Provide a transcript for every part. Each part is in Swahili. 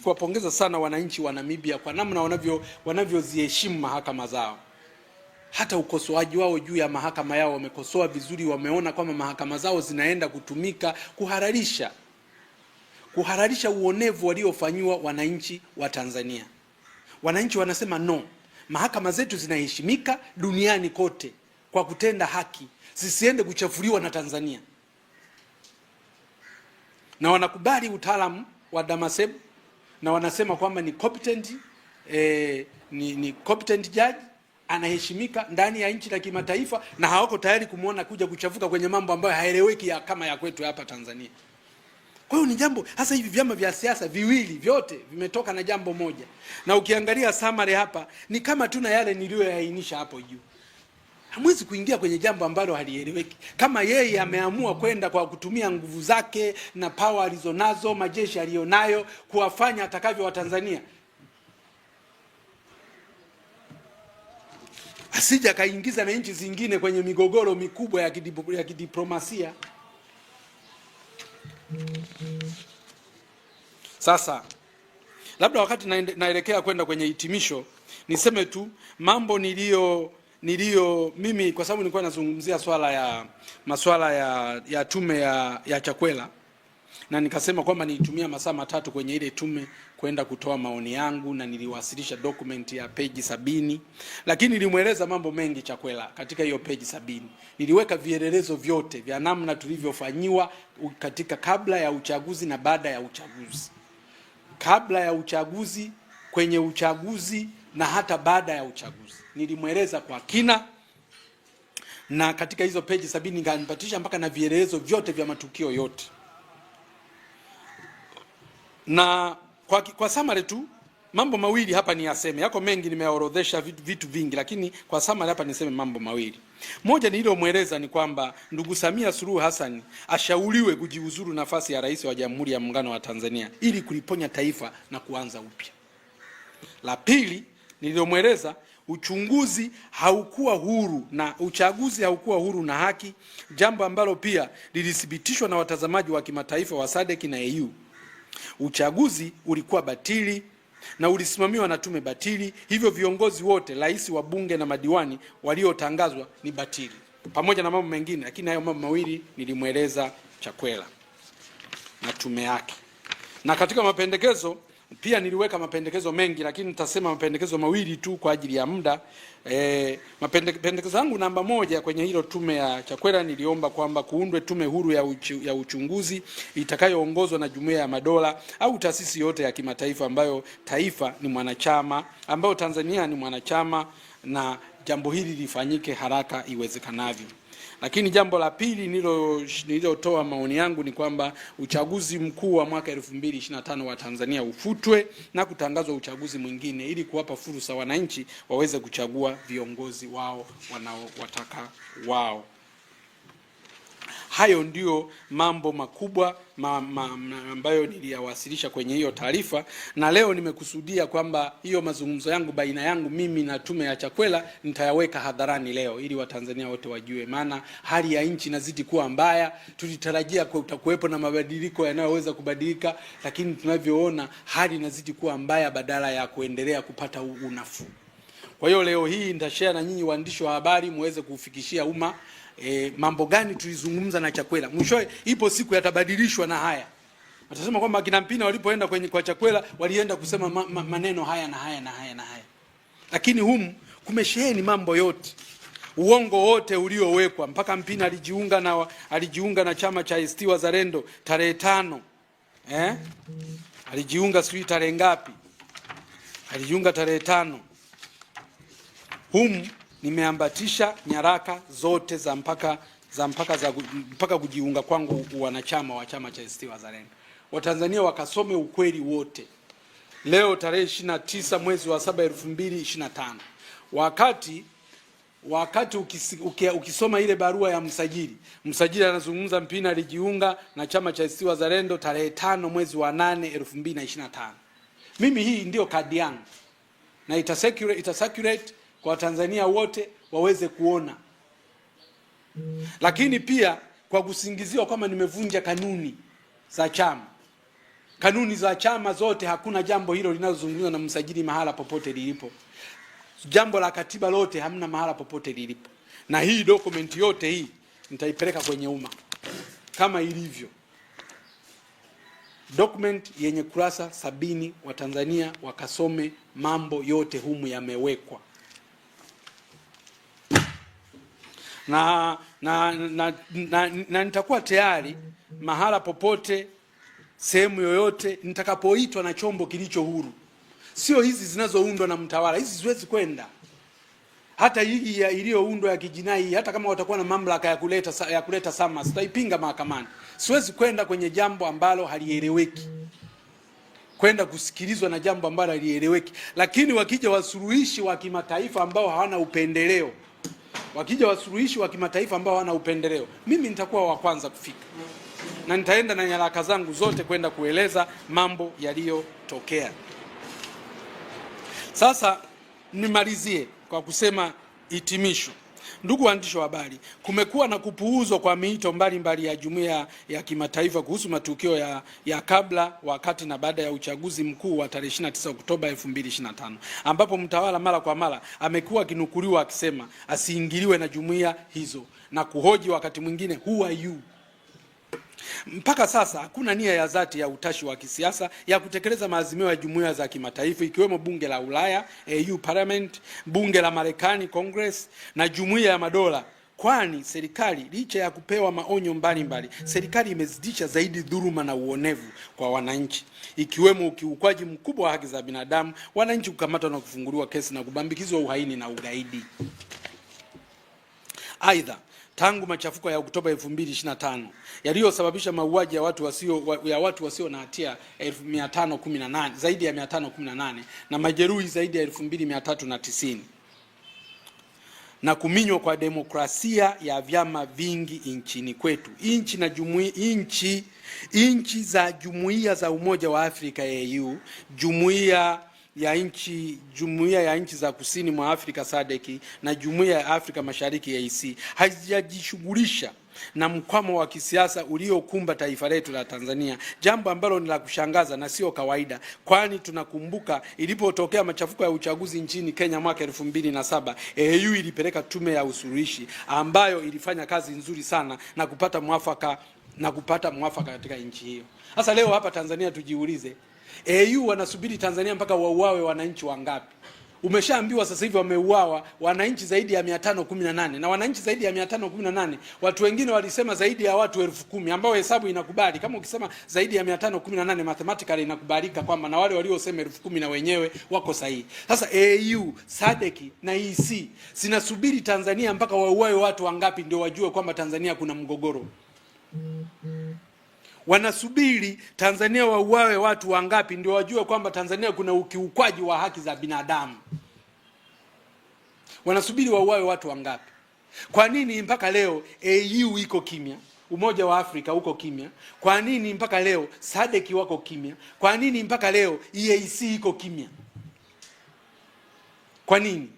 kuwapongeza sana wananchi wa Namibia kwa namna wanavyoziheshimu mahakama zao. Hata ukosoaji wao juu ya mahakama yao wamekosoa vizuri, wameona kwamba mahakama zao zinaenda kutumika kuhalalisha uonevu waliofanyiwa wananchi wa Tanzania. Wananchi wanasema no, mahakama zetu zinaheshimika duniani kote kwa kutenda haki, zisiende kuchafuliwa na Tanzania. Na wanakubali utaalamu wa Damasebu na wanasema kwamba ni competent ni competent judge, anaheshimika ndani ya nchi na kimataifa, na hawako tayari kumuona kuja kuchafuka kwenye mambo ambayo haeleweki kama ya kwetu hapa Tanzania. Kwa hiyo ni jambo hasa, hivi vyama vya siasa viwili vyote vimetoka na jambo moja, na ukiangalia summary hapa ni kama tuna yale niliyoyaainisha hapo juu. Hamwezi kuingia kwenye jambo ambalo halieleweki. Kama yeye ameamua kwenda kwa kutumia nguvu zake na power alizonazo, majeshi aliyonayo, kuwafanya atakavyo wa Tanzania, asija kaingiza na nchi zingine kwenye migogoro mikubwa ya kidiplomasia. Sasa labda wakati naelekea kwenda kwenye hitimisho, niseme tu mambo nilio mimi, kwa sababu nilikuwa nazungumzia masuala ya tume ya Chakwera, na nikasema kwamba nilitumia masaa matatu kwenye ile tume kwenda kutoa maoni yangu, na niliwasilisha document ya page 70, lakini nilimweleza mambo mengi Chakwera katika hiyo page 70. Niliweka vielelezo vyote vya namna tulivyofanyiwa katika kabla ya uchaguzi na baada ya uchaguzi, kabla ya uchaguzi, kwenye uchaguzi na hata baada ya uchaguzi. Nilimweleza kwa kina, na katika hizo page 70 nganipatisha mpaka na vielelezo vyote vya matukio yote. Na kwa summary tu, mambo mawili hapa ni yaseme. Yako mengi nimeorodhesha vitu vingi, lakini kwa summary hapa niseme mambo mawili. Moja nililomweleza ni kwamba ndugu Samia Suluhu Hassan ashauriwe kujiuzuru nafasi ya rais wa Jamhuri ya Muungano wa Tanzania ili kuliponya taifa na kuanza upya. La pili nililomweleza, uchunguzi haukuwa huru na uchaguzi haukuwa huru na haki, jambo ambalo pia lilithibitishwa na watazamaji wa kimataifa wa SADC na EU. Uchaguzi ulikuwa batili na ulisimamiwa na tume batili, hivyo viongozi wote, rais, wa bunge na madiwani waliotangazwa ni batili, pamoja na mambo mengine, lakini hayo mambo mawili nilimweleza Chakwera na tume yake. Na katika mapendekezo pia niliweka mapendekezo mengi, lakini nitasema mapendekezo mawili tu kwa ajili ya muda. Mapendekezo yangu namba moja kwenye hilo tume ya Chakwera, niliomba kwamba kuundwe tume huru ya uchunguzi itakayoongozwa na Jumuiya ya Madola au taasisi yote ya kimataifa ambayo taifa ni mwanachama, ambayo Tanzania ni mwanachama, na jambo hili lifanyike haraka iwezekanavyo. Lakini jambo la pili nililotoa maoni yangu ni kwamba uchaguzi mkuu wa mwaka 2025 wa Tanzania ufutwe na kutangazwa uchaguzi mwingine ili kuwapa fursa wananchi waweze kuchagua viongozi wao wanaowataka wao. Hayo ndio mambo makubwa ambayo niliyawasilisha kwenye hiyo taarifa, na leo nimekusudia kwamba hiyo mazungumzo yangu baina yangu mimi na tume ya Chakwera nitayaweka hadharani leo ili Watanzania wote wajue, maana hali ya nchi inazidi kuwa mbaya. Tulitarajia kutakuwepo na mabadiliko yanayoweza kubadilika, lakini tunavyoona hali inazidi kuwa mbaya badala ya kuendelea kupata unafuu. Kwa hiyo leo hii nitashare na nyinyi waandishi wa habari muweze kufikishia umma mambo gani tulizungumza na Chakwera. Mwishowe ipo siku yatabadilishwa na haya. Watasema kwamba kina Mpina walipoenda kwa Chakwera walienda kusema maneno haya na haya na haya na haya. Lakini humu kumesheheni mambo yote. Uongo wote uliowekwa, mpaka Mpina alijiunga na chama cha ACT Wazalendo tarehe 5. Alijiunga sijui tarehe ngapi. Alijiunga tarehe 5. Humu nimeambatisha nyaraka zote za mpaka kujiunga kwangu wanachama wa chama cha ACT Wazalendo. Watanzania wakasome ukweli wote. Leo tarehe 29 mwezi wa 7 2025. Wakati ukisoma ile barua ya msajili anazungumza Mpina alijiunga na chama cha ACT Wazalendo tarehe 5 mwezi wa 8 2025. Mimi hii ndio kadi yangu na itasacurate kwa Tanzania wote waweze kuona. Lakini pia kwa kusingiziwa kama nimevunja kanuni za chama, Kanuni za chama zote, hakuna jambo hilo linalozungumzwa na msajili mahala popote lilipo. Jambo la katiba lote hamna mahala popote lilipo. Na hii document yote hii nitaipeleka kwenye umma kama ilivyo. Document yenye kurasa 70, wa Tanzania wakasome, mambo yote humu yamewekwa. Na nitakuwa tayari mahala popote, sehemu yoyote nitakapoitwa na chombo kilicho huru. Sio hizi zinazoundwa na mtawala, hizi siwezi kwenda. Hata hii iliyoundwa ya kijinai, hata kama watakuwa na mamlaka ya kuleta sama, sitaipinga mahakamani. Siwezi kwenda kwenye jambo ambalo halieleweki, kwenda kusikilizwa na jambo ambalo halieleweki. Lakini wakija wasuluhishi wa kimataifa ambao hawana upendeleo, mimi nitakuwa wa kwanza kufika, na nitaenda na nyaraka zangu zote kwenda kueleza mambo yaliyotokea. Sasa nimalizie kwa kusema hitimisho. Ndugu waandishi wa habari, kumekuwa na kupuuzwa kwa miito mbalimbali ya jumuiya ya kimataifa kuhusu matukio ya kabla, wakati na baada ya uchaguzi mkuu wa tarehe 29 Oktoba 2025, ambapo mtawala mara kwa mara amekuwa akinukuliwa akisema asiingiliwe na jumuiya hizo na kuhoji wakati mwingine who are you. Mpaka sasa hakuna nia ya dhati ya utashi wa kisiasa ya kutekeleza maazimio ya jumuiya za kimataifa, ikiwemo bunge la Ulaya EU Parliament, bunge la Marekani Congress na jumuiya ya madola, kwani serikali licha ya kupewa maonyo mbalimbali, serikali imezidisha zaidi dhuluma na uonevu kwa wananchi, ikiwemo ukiukwaji mkubwa wa haki za binadamu, wananchi kukamatwa na kufunguliwa kesi na kubambikizwa uhaini na ugaidi. Aidha, tangu machafuko ya Oktoba 2025 yaliyosababisha mauaji ya watu wasio na hatia 518, zaidi ya 518, na majeruhi zaidi ya 2390, na kuminywa kwa demokrasia ya vyama vingi nchini kwetu, nchi za jumuiya za Umoja wa Afrika AU, jumuiya ya nchi za kusini mwa Afrika SADC na jumuiya ya Afrika Mashariki EAC haijajishughulisha na mkwamo wa kisiasa uliokumba taifa letu la Tanzania, jambo ambalo ni la kushangaza na sio kawaida, kwani tunakumbuka ilipotokea machafuko ya uchaguzi nchini Kenya mwaka 2007, AU ilipeleka tume ya usuluhishi ambayo ilifanya kazi nzuri sana na kupata mwafaka katika nchi hiyo. Sasa leo hapa Tanzania tujiulize, AU wanasubiri Tanzania mpaka wauawe wananchi wangapi? Umeshaambiwa sasa hivi wameuawa wananchi zaidi ya 518, na wananchi zaidi ya 518, watu wengine walisema zaidi ya watu 10,000, ambao hesabu inakubali. Kama ukisema zaidi ya 518 mathematically inakubalika kwamba na wale waliosema 10,000 na wenyewe wako sahihi. Sasa AU, SADC na EAC zinasubiri Tanzania mpaka wauawe watu wangapi ndio wajue kwamba Tanzania kuna mgogoro? Wanasubiri Tanzania wauawe watu wangapi ndio wajue kwamba Tanzania kuna ukiukwaji wa haki za binadamu? Wanasubiri wauawe watu wangapi? Kwa nini mpaka leo AU iko kimya? Umoja wa Afrika uko kimya? Kwa nini mpaka leo SADC wako kimya? Kwa nini mpaka leo EAC iko kimya? Kwa nini?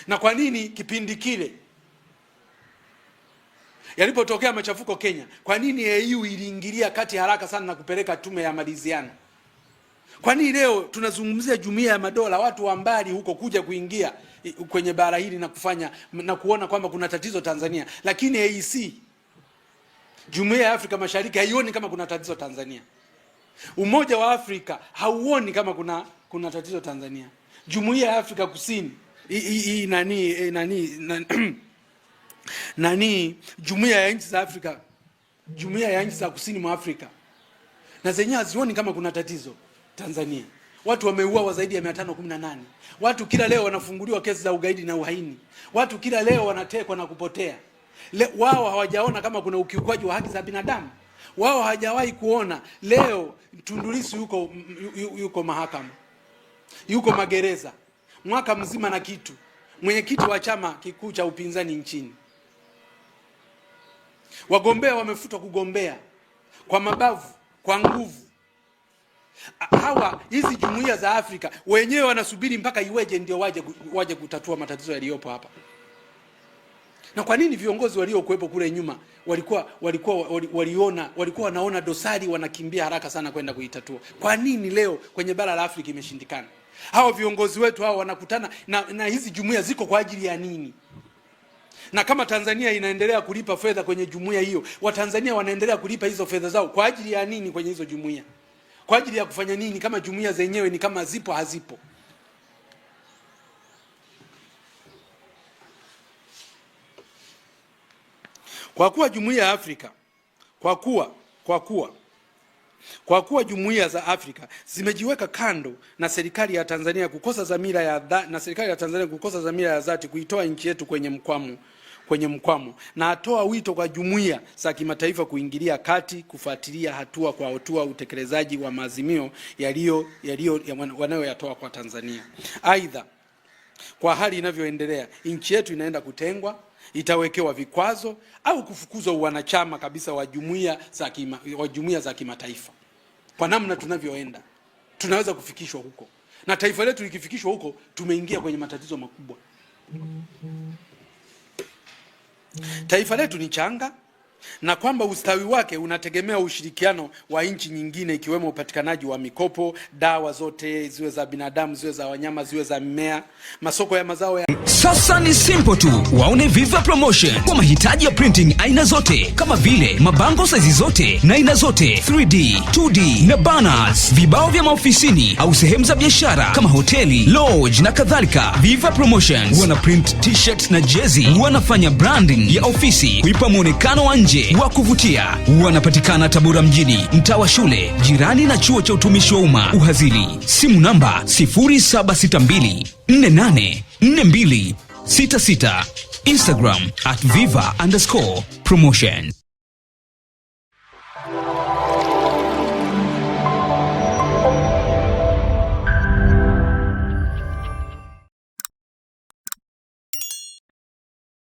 Na kwa nini kipindi kile yalipotokea machafuko Kenya, kwa nini AU iliingilia kati haraka sana na kupeleka tume ya maridhiano? Kwa nini leo tunazungumzia jumuiya ya madola, watu wa mbali huko kuja kuingia kwenye bara hili na kufanya na kuona kwamba kuna tatizo Tanzania, lakini AEC, jumuiya ya Afrika Mashariki, haioni kama kuna tatizo Tanzania? Umoja wa Afrika hauoni kama kuna tatizo Tanzania? Jumuiya ya Afrika Kusini jumuiya ya nchi za Afrika, jumuiya ya nchi za kusini mwa Afrika, na zenyewe hazioni kama kuna tatizo Tanzania. Watu wameuawa zaidi ya 518. Watu kila leo wanafunguliwa kesi za ugaidi na uhaini. Watu kila leo wanatekwa na kupotea. Wao hawajaona kama kuna ukiukwaji wa haki za binadamu. Wao hawajawahi kuona. Leo Tundu Lissu yuko mahakama, yuko magereza mwaka mzima na kitu, mwenyekiti wa chama kikuu cha upinzani nchini. Wagombea wamefutwa kugombea kwa mabavu, kwa nguvu. Hizi jumuiya za Afrika wenyewe wanasubiri mpaka iweje ndio waje kutatua matatizo yaliyopo hapa. Na kwa nini viongozi waliokuwepo kule nyuma walikuwa wanaona dosari, wanakimbia haraka sana kwenda kuitatua? Kwa nini leo kwenye bara la Afrika imeshindikana? Hao viongozi wetu hao wanakutana na hizi jumuiya ziko kwa ajili ya nini? Na kama Tanzania inaendelea kulipa fedha kwenye jumuiya hiyo, Watanzania wanaendelea kulipa hizo fedha zao kwa ajili ya nini kwenye hizo jumuiya? Kwa ajili ya kufanya nini kama jumuiya zenyewe ni kama zipo hazipo? Kwa kuwa jumuiya ya Afrika, kwa kuwa jumuiya za Afrika zimejiweka kando na serikali ya Tanzania kukosa dhamira ya dhati kuitoa nchi yetu kwenye mkwamo, na atoa wito kwa jumuiya za kimataifa kuingilia kati, kufuatilia hatua kwa hatua utekelezaji wa maazimio wanayoyatoa kwa Tanzania. Aidha, kwa hali inavyoendelea, nchi yetu inaenda kutengwa, itawekewa vikwazo au kufukuzwa uwanachama kabisa wa jumuiya za kimataifa. Kwa namna tunavyoenda, tunaweza kufikishwa huko, na taifa letu likifikishwa huko, tumeingia kwenye matatizo makubwa. Taifa letu ni changa, na kwamba ustawi wake unategemea ushirikiano wa nchi nyingine, ikiwemo upatikanaji wa mikopo, dawa zote ziwe za binadamu, ziwe za wanyama, ziwe za mimea, masoko ya mazao ya... Sasa ni simple tu, waone Viva Promotion kwa mahitaji ya printing aina zote, kama vile mabango size zote na aina zote, 3D, 2D na banners, vibao vya maofisini au sehemu za biashara kama hoteli, lodge na kadhalika. Viva Promotion wana print t-shirt na jezi, wanafanya branding ya ofisi kuipa muonekano wa nje wa kuvutia. Wanapatikana Tabora mjini, mtaa wa shule, jirani na chuo cha utumishi wa umma Uhazili. Simu namba 0762484266. Instagram @viva_promotion.